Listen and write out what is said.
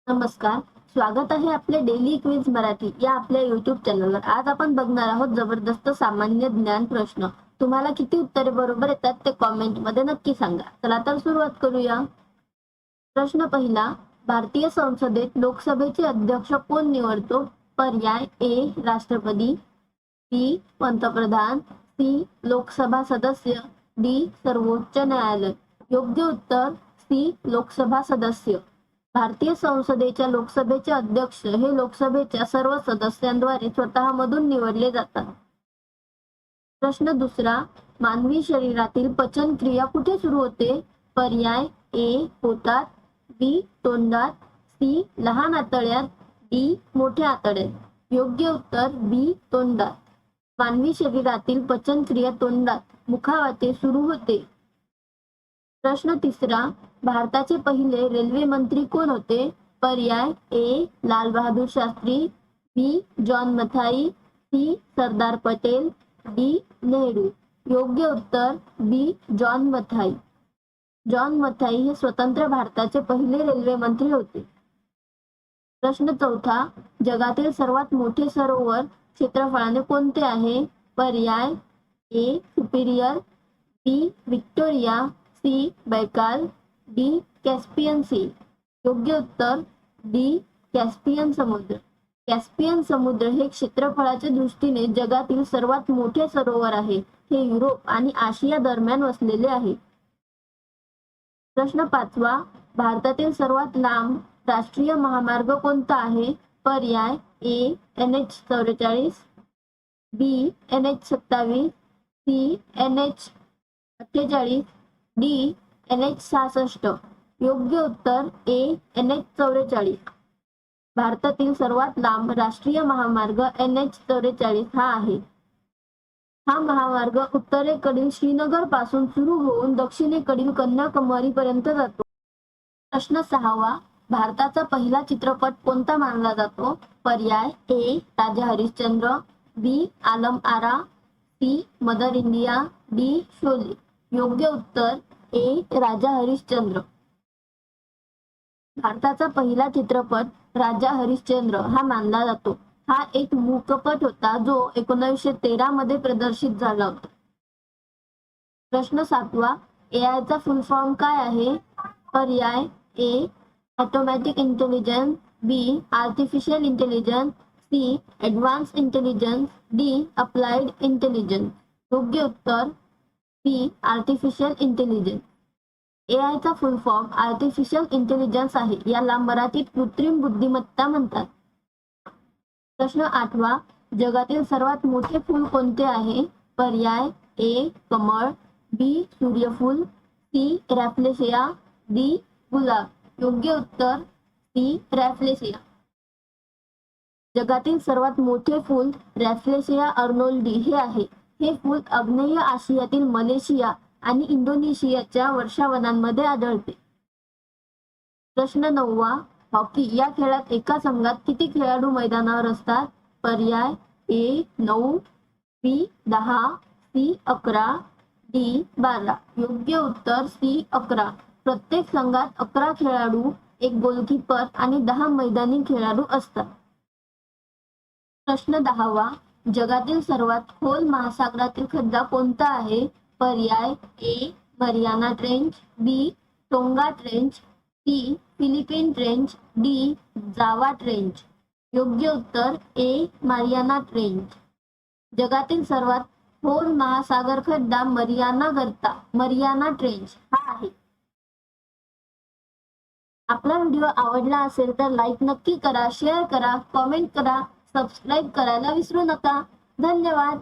नमस्कार. स्वागत आहे आपले डेली क्विज मराठी या आपल्या युट्यूब चॅनलवर. आज आपण बघणार आहोत जबरदस्त सामान्य ज्ञान प्रश्न. तुम्हाला किती उत्तरे बरोबर येतात ते कॉमेंट मध्ये नक्की सांगा. चला तर सुरुवात करूया. प्रश्न पहिला, भारतीय संसदेत लोकसभेचे अध्यक्ष कोण निवडतो? पर्याय ए राष्ट्रपती, बी पंतप्रधान, सी लोकसभा सदस्य, डी सर्वोच्च न्यायालय. योग्य उत्तर सी लोकसभा सदस्य. भारतीय संसदेच्या लोकसभेचे अध्यक्ष हे लोकसभेच्या सर्व सदस्यांद्वारे स्वतःमधून निवडले जातात. प्रश्न दुसरा, मानवी शरीरातील पचन क्रिया कुठे सुरू होते? पर्याय ए पोटात, बी तोंडात, सी लहान आतड्यात, डी मोठ्या आतड्यात. योग्य उत्तर बी तोंडात. मानवी शरीरातील पचन क्रिया तोंडात मुखावाटे सुरू होते. प्रश्न तिसरा, भारताचे पहिले रेल्वे मंत्री कोण होते? पर्याय ए लाल बहादूर शास्त्री, बी John Mathai, C Sardar Patel, D Nehru. योग्य उत्तर बी जॉन मथाई. जॉन मथाई हे स्वतंत्र भारताचे पहिले रेल्वे मंत्री होते. प्रश्न चौथा, जगातील सर्वात मोठे सरोवर क्षेत्रफळाने कोणते आहे? पर्याय A Superior, B Victoria, C Baikal, D Caspian Sea. योग्य उत्तर डी कॅस्पियन समुद्र. कॅस्पियन समुद्र हे क्षेत्रफळाच्या दृष्टीने जगातील सर्वात मोठे सरोवर आहे. हे युरोप आणि आशिया दरम्यान वसलेले आहे. प्रश्न पाचवा, भारतातील सर्वात लांब राष्ट्रीय महामार्ग कोणता आहे? पर्याय ए NH44, बी NH27, C NH48, D NH66. योग्य उत्तर ए NH44. भारतातील सर्वात लांब राष्ट्रीय महामार्ग NH44 हा आहे. हा महामार्ग उत्तरेकडील श्रीनगर पासून सुरू होऊन दक्षिणेकडील कन्याकुमारी पर्यंत जातो. प्रश्न सहावा, भारताचा पहिला चित्रपट कोणता मानला जातो? पर्याय A Raja Harishchandra, B Alam Ara, C Mother India, D Sholay. योग्य उत्तर ए राजा हरिश्चंद्र. भारताचा पहिला चित्रपट राजा हरिश्चंद्र हा मानला जातो. हा एक मूकपट होता जो 1913 मध्ये प्रदर्शित झाला होता. प्रश्न सातवा, AI चा फुल फॉर्म काय आहे? पर्याय A automatic intelligence, B artificial intelligence, C advance intelligence, D applied intelligence. योग्य उत्तर बी आर्टिफिशियल इंटेलिजन्स. AI चा फुल फॉर्म आर्टिफिशियल इंटेलिजन्स आहे. याला मराठीत कृत्रिम बुद्धिमत्ता म्हणतात. प्रश्न आठवा, जगातील सर्वात मोठे फूल कोणते आहे? पर्याय ए कमळ, बी सूर्यफूल, सी रॅफ्लेशिया, डी गुलाब. योग्य उत्तर सी रॅफ्लेशिया. जगातील सर्वात मोठे फूल रॅफ्लेशिया अर्नोल्डी हे आहे. हे फूल आग्नेय आशियातील मलेशिया आणि इंडोनेशियाच्या वर्षावनांमध्ये आढळते. प्रश्न नववा, हॉकी या खेळात एका संघात किती खेळाडू मैदानावर असतात? पर्याय ए 9, बी 10, सी 11, डी 12. योग्य उत्तर सी 11. प्रत्येक संघात 11 खेळाडू, एक गोलकीपर आणि 10 मैदानी खेळाडू असतात. प्रश्न 10वा, जगातील सर्वात खोल महासागरातील खड्डा कोणता आहे? पर्याय A Mariana trench, B Tonga trench, C Philippine trench, D Java trench. योग्य उत्तर ए मारियाना ट्रेंच. जगातील सर्वात खोल महासागर खड्डा मरियाना ट्रेंच हा आहे. आपला व्हिडिओ आवडला असेल तर लाईक नक्की करा, शेअर करा, कॉमेंट करा, सबस्क्राईब करायला विसरू नका. धन्यवाद.